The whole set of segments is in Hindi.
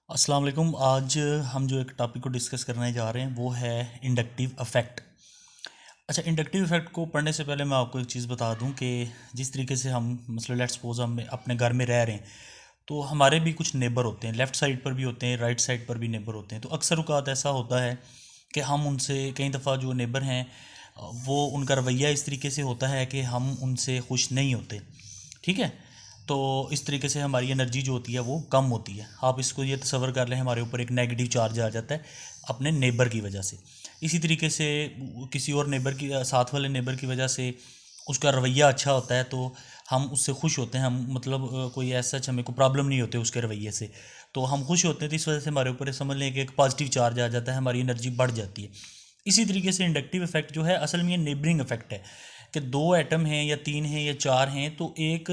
अस्सलाम वालेकुम। आज हम जो एक टॉपिक को डिस्कस करने जा रहे हैं वो है इंडक्टिव इफ़ेक्ट। अच्छा, इंडक्टिव इफ़ेक्ट को पढ़ने से पहले मैं आपको एक चीज़ बता दूं कि जिस तरीके से हम मतलब लेट्स सपोज हम अपने घर में रह रहे हैं तो हमारे भी कुछ नेबर होते हैं, लेफ़्ट साइड पर भी होते हैं, राइट साइड पर भी नेबर होते हैं। तो अक्सर औक़ात ऐसा होता है कि हम उनसे कई दफ़ा जो नेबर हैं वो उनका रवैया इस तरीके से होता है कि हम उनसे खुश नहीं होते। ठीक है, तो इस तरीके से हमारी एनर्जी जो होती है वो कम होती है। आप इसको ये तसव्वुर कर लें, हमारे ऊपर एक नेगेटिव चार्ज आ जाता है अपने नेबर की वजह से। इसी तरीके से किसी और नेबर की साथ वाले नेबर की वजह से उसका रवैया अच्छा होता है तो हम उससे खुश होते हैं। हम मतलब कोई ऐसा हमें कोई प्रॉब्लम नहीं होती उसके रवैये से, तो हम खुश होते हैं। तो इस वजह से हमारे ऊपर समझ लें कि एक पॉजिटिव चार्ज आ जाता है, हमारी एनर्जी बढ़ जाती है। इसी तरीके से इंडक्टिव इफेक्ट जो है असल में ये नेबरिंग इफेक्ट है कि दो एटम हैं या तीन हैं या चार हैं तो एक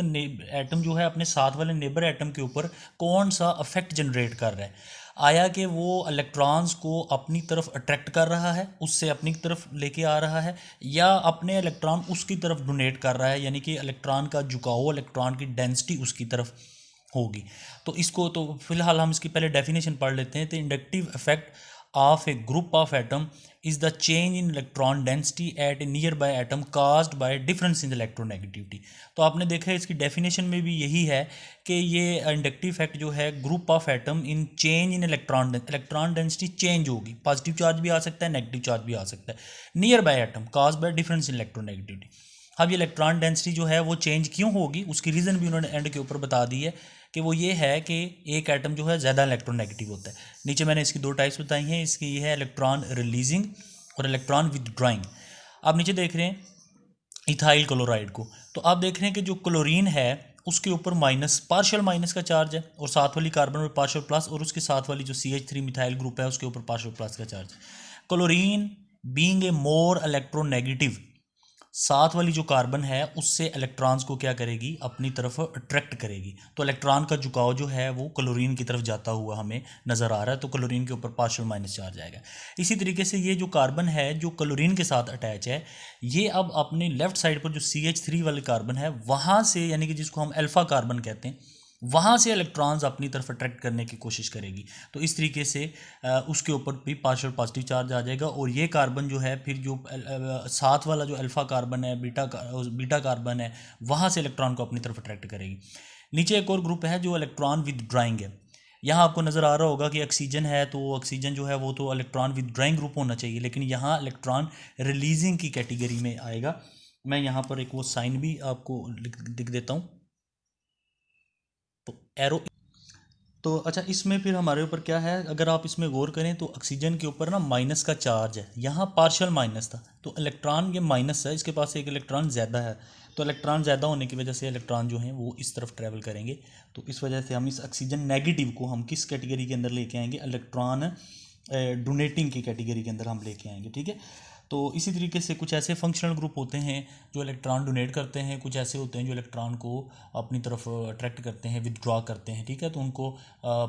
एटम जो है अपने साथ वाले नेबर एटम के ऊपर कौन सा इफेक्ट जनरेट कर रहा है। आया कि वो इलेक्ट्रॉन्स को अपनी तरफ अट्रैक्ट कर रहा है, उससे अपनी तरफ लेके आ रहा है, या अपने इलेक्ट्रॉन उसकी तरफ डोनेट कर रहा है, यानी कि इलेक्ट्रॉन का झुकाव, इलेक्ट्रॉन की डेंसिटी उसकी तरफ होगी। तो इसको तो फिलहाल हम इसकी पहले डेफिनेशन पढ़ लेते हैं। तो inductive effect of A group of atom is the change in electron density at a nearby atom caused by difference in electronegativity। तो आपने देखा है इसकी डेफिनेशन में भी यही है कि ये इंडक्टिव इफेक्ट जो है group of atom in change in electron density change होगी। पॉजिटिव चार्ज भी आ सकता है, नेगेटिव चार्ज भी आ सकता है, near by atom cause by difference in electronegativity. अब ये इलेक्ट्रॉन डेंसिटी जो है वो चेंज क्यों होगी उसकी रीज़न भी उन्होंने एंड के ऊपर बता दी है कि वो ये है कि एक एटम जो है ज़्यादा इलेक्ट्रोनेगेटिव होता है। नीचे मैंने इसकी दो टाइप्स बताई हैं, इसकी ये है इलेक्ट्रॉन रिलीजिंग और इलेक्ट्रॉन विदड्रॉइंग। आप नीचे देख रहे हैं इथाइल क्लोराइड को, तो आप देख रहे हैं कि जो क्लोरीन है उसके ऊपर माइनस, पार्शियल माइनस का चार्ज है, और साथ वाली कार्बन में पार्शियल प्लस, और उसके साथ वाली जो CH3 मिथाइल ग्रुप है उसके ऊपर पार्शियल प्लस का charge. Chlorine being a more electronegative, साथ वाली जो कार्बन है उससे इलेक्ट्रॉन्स को क्या करेगी, अपनी तरफ अट्रैक्ट करेगी। तो इलेक्ट्रॉन का झुकाव जो है वो क्लोरीन की तरफ जाता हुआ हमें नज़र आ रहा है, तो क्लोरीन के ऊपर पार्शियल माइनस चार्ज आएगा। इसी तरीके से ये जो कार्बन है जो क्लोरीन के साथ अटैच है, ये अब अपने लेफ्ट साइड पर जो CH3 वाले कार्बन है वहाँ से, यानी कि जिसको हम अल्फ़ा कार्बन कहते हैं, वहाँ से इलेक्ट्रॉन्स अपनी तरफ अट्रैक्ट करने की कोशिश करेगी। तो इस तरीके से उसके ऊपर भी पार्शियल पॉजिटिव चार्ज आ जाएगा, और ये कार्बन जो है फिर जो साथ वाला जो अल्फ़ा कार्बन है, बीटा कार्बन है, वहाँ से इलेक्ट्रॉन को अपनी तरफ अट्रैक्ट करेगी। नीचे एक और ग्रुप है जो इलेक्ट्रॉन विदड्रॉइंग है। यहाँ आपको नज़र आ रहा होगा कि ऑक्सीजन है, तो ऑक्सीजन जो है वो तो इलेक्ट्रॉन विदड्रॉइंग ग्रुप होना चाहिए, लेकिन यहाँ इलेक्ट्रॉन रिलीजिंग की कैटेगरी में आएगा। मैं यहाँ पर एक वो साइन भी आपको लिख देता हूँ, तो एरो। तो अच्छा, इसमें फिर हमारे ऊपर क्या है, अगर आप इसमें गौर करें तो ऑक्सीजन के ऊपर ना माइनस का चार्ज है, यहाँ पार्शियल माइनस था, तो इलेक्ट्रॉन ये माइनस है, इसके पास एक इलेक्ट्रॉन ज़्यादा है। तो इलेक्ट्रॉन ज़्यादा होने की वजह से इलेक्ट्रॉन जो हैं वो इस तरफ ट्रैवल करेंगे। तो इस वजह से हम इस ऑक्सीजन नेगेटिव को हम किस कैटेगरी के अंदर लेके आएंगे, इलेक्ट्रॉन डोनेटिंग की कैटेगरी के अंदर हम लेके आएंगे। ठीक है, तो इसी तरीके से कुछ ऐसे फंक्शनल ग्रुप होते हैं जो इलेक्ट्रॉन डोनेट करते हैं, कुछ ऐसे होते हैं जो इलेक्ट्रॉन को अपनी तरफ अट्रैक्ट करते हैं, विदड्रॉ करते हैं। ठीक है, तो उनको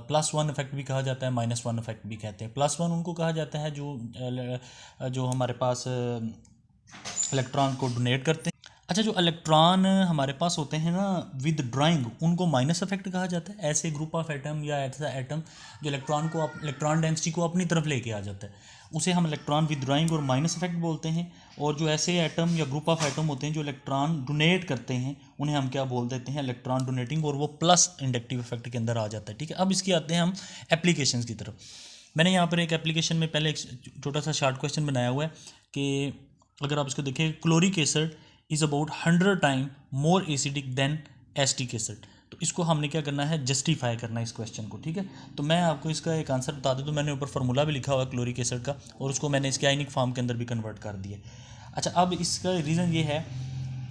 +1 इफेक्ट भी कहा जाता है, -1 इफेक्ट भी कहते हैं। +1 उनको कहा जाता है जो हमारे पास इलेक्ट्रॉन को डोनेट करते हैं। अच्छा, जो इलेक्ट्रॉन हमारे पास होते हैं ना विदड्रॉइंग, उनको माइनस इफेक्ट कहा जाता है। ऐसे ग्रुप ऑफ एटम या ऐसा एटम जो इलेक्ट्रॉन डेंसिटी को अपनी तरफ लेके आ जाता है, उसे हम इलेक्ट्रॉन विदड्रॉइंग और माइनस इफेक्ट बोलते हैं। और जो ऐसे एटम या ग्रुप ऑफ एटम होते हैं जो इलेक्ट्रॉन डोनेट करते हैं, उन्हें हम क्या बोल देते हैं, इलेक्ट्रॉन डोनेटिंग, और वो प्लस इंडक्टिव इफेक्ट के अंदर आ जाता है। ठीक है, अब इसकी आते हैं हम एप्लीकेशंस की तरफ। मैंने यहाँ पर एक एप्लीकेशन में पहले एक छोटा सा शॉर्ट क्वेश्चन बनाया हुआ है कि अगर आप इसको देखें, chloric acid is about 100 time more acidic than acetic acid. तो इसको हमने क्या करना है, जस्टिफाई करना है इस क्वेश्चन को। ठीक है, तो मैं आपको इसका एक आंसर बता दूं, तो मैंने ऊपर फार्मूला भी लिखा हुआ है क्लोरिक एसिड का, और उसको मैंने इसके आयनिक फॉर्म के अंदर भी कन्वर्ट कर दिया। अच्छा, अब इसका रीज़न ये है,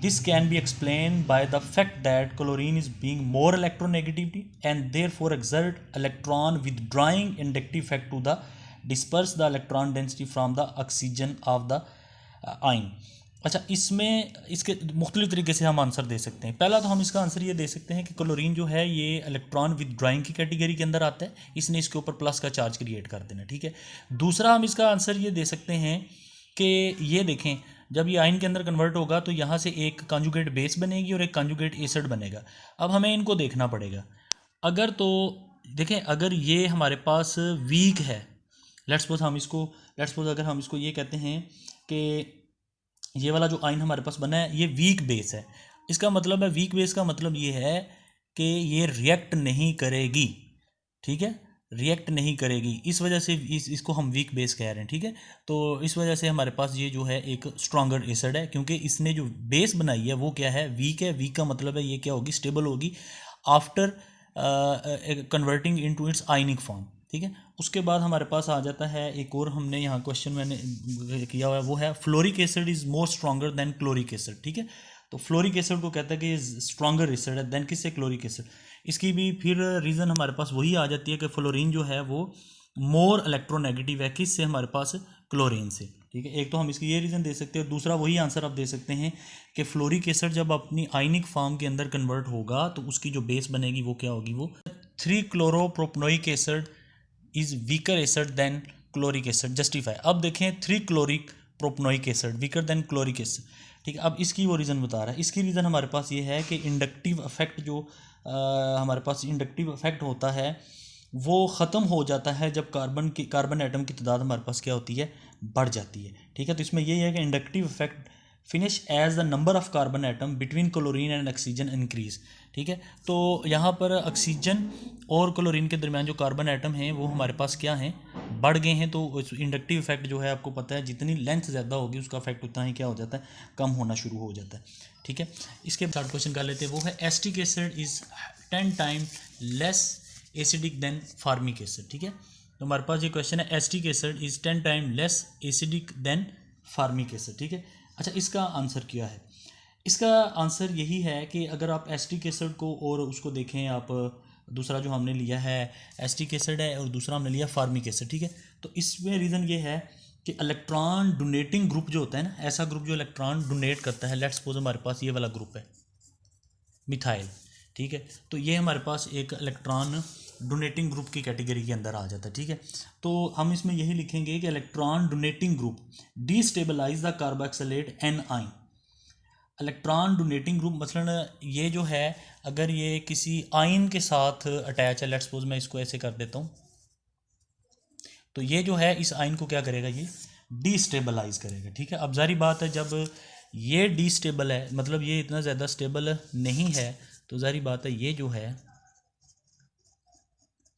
this can be explain by the fact that chlorine is being more electronegativity and therefore exert electron withdrawing inductive effect to the disperse the electron density from the oxygen of the ion. अच्छा, इसमें इसके मुख्तलिफ तरीके से हम आंसर दे सकते हैं। पहला तो हम इसका आंसर ये दे सकते हैं कि क्लोरीन जो है ये इलेक्ट्रॉन विदड्रॉइंग की कैटेगरी के अंदर आता है, इसने इसके ऊपर प्लस का चार्ज क्रिएट कर देना। ठीक है, दूसरा हम इसका आंसर ये दे सकते हैं कि ये देखें, जब ये आयन के अंदर कन्वर्ट होगा तो यहाँ से एक कॉन्जुगेट बेस बनेगी और एक कॉन्जुगेट एसिड बनेगा। अब हमें इनको देखना पड़ेगा। अगर तो देखें अगर ये हमारे पास वीक है, लेट्स सपोज अगर हम इसको ये कहते हैं कि ये वाला जो आयन हमारे पास बना है ये वीक बेस है, इसका मतलब है वीक बेस का मतलब ये है कि ये रिएक्ट नहीं करेगी, ठीक है, रिएक्ट नहीं करेगी, इस वजह से इसको हम वीक बेस कह रहे हैं, ठीक है। तो इस वजह से हमारे पास ये जो है एक स्ट्रॉन्गर एसिड है, क्योंकि इसने जो बेस बनाई है वो क्या है, वीक है। वीक का मतलब है ये क्या होगी, स्टेबल होगी after converting into its ionic form, ठीक है। उसके बाद हमारे पास आ जाता है एक और, हमने यहाँ क्वेश्चन मैंने किया हुआ है, वो है fluoric acid is more stronger than chloric acid, ठीक है। तो फ्लोरिक एसिड को कहता है कि स्ट्रॉन्गर एसिड है देन किससे, क्लोरिक एसिड। इसकी भी फिर रीज़न हमारे पास वही आ जाती है कि फ्लोरीन जो है वो मोर इलेक्ट्रोनेगेटिव है, किससे, हमारे पास क्लोरीन से, ठीक है। एक तो हम इसकी ये रीज़न दे सकते हैं, दूसरा वही आंसर आप दे सकते हैं कि फ्लोरिक एसिड जब अपनी आयनिक फॉर्म के अंदर कन्वर्ट होगा तो उसकी जो बेस बनेगी वो क्या होगी, वो three chloropropanoic acid is weaker acid than chloric acid, justify. अब देखें 3-क्लोरिक propanoic acid weaker than chloric acid, ठीक है। अब इसकी वो रीज़न बता रहा है, इसकी रीज़न हमारे पास ये है कि इंडक्टिव इफेक्ट जो हमारे पास इंडक्टिव इफेक्ट होता है वो ख़त्म हो जाता है जब कार्बन एटम की तादाद हमारे पास क्या होती है, बढ़ जाती है, ठीक है। तो इसमें यही है कि inductive effect finish as the number of carbon atom between chlorine and oxygen increase, ठीक है। तो यहाँ पर ऑक्सीजन और क्लोरीन के दरमियान जो कार्बन एटम हैं वो हमारे पास क्या हैं, बढ़ गए हैं। तो इंडक्टिव इफेक्ट जो है आपको पता है जितनी लेंथ ज़्यादा होगी उसका इफेक्ट उतना ही क्या हो जाता है, कम होना शुरू हो जाता है, ठीक है। इसके बाद क्वेश्चन कर लेते हैं, वो है acetic acid is 10 time less acidic then formic acid, ठीक है। तो हमारे पास ये क्वेश्चन है, acetic acid is 10 time less acidic then formic acid, ठीक है। अच्छा, इसका आंसर क्या है, इसका आंसर यही है कि अगर आप एसिटिक एसिड को और उसको देखें, आप दूसरा जो हमने लिया है एसिटिक एसिड है और दूसरा हमने लिया फार्मिक एसिड, ठीक है। तो इसमें रीज़न ये है कि इलेक्ट्रॉन डोनेटिंग ग्रुप जो होता है ना, ऐसा ग्रुप जो इलेक्ट्रॉन डोनेट करता है, लेट्स सपोज हमारे पास ये वाला ग्रुप है मिथाइल, ठीक है। तो ये हमारे पास एक इलेक्ट्रॉन डोनेटिंग ग्रुप की कैटेगरी के अंदर आ जाता है, ठीक है। तो हम इसमें यही लिखेंगे कि electron donating group destabilise the carboxylate an ion. Electron donating group मसलन ये जो है अगर ये किसी आयन के साथ अटैच है, लेट्स सपोज मैं इसको ऐसे कर देता हूँ, तो ये जो है इस आयन को क्या करेगा, ये डिस्टेबलाइज करेगा, ठीक है। अब जारी बात है जब ये डिस्टेबल है, मतलब ये इतना ज़्यादा स्टेबल नहीं है, तो जारी बात है ये जो है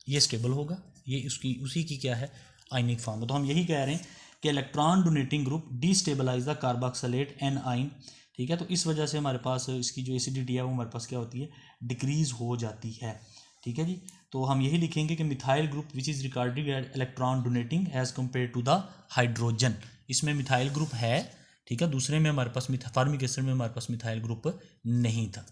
ये स्टेबल होगा, ये उसी की क्या है, आयनिक फॉर्म। तो हम यही कह रहे हैं कि electron donating group destabilise the carboxylate an ion, ठीक है। तो इस वजह से हमारे पास इसकी जो एसिडिटी है वो हमारे पास क्या होती है, डिक्रीज हो जाती है, ठीक है जी। तो हम यही लिखेंगे कि methyl group which is regarded electron donating as compare to the hydrogen, इसमें मिथाइल ग्रुप है, ठीक है। दूसरे में हमारे पास फार्मिक एसिड में हमारे पास मिथाइल ग्रुप नहीं था।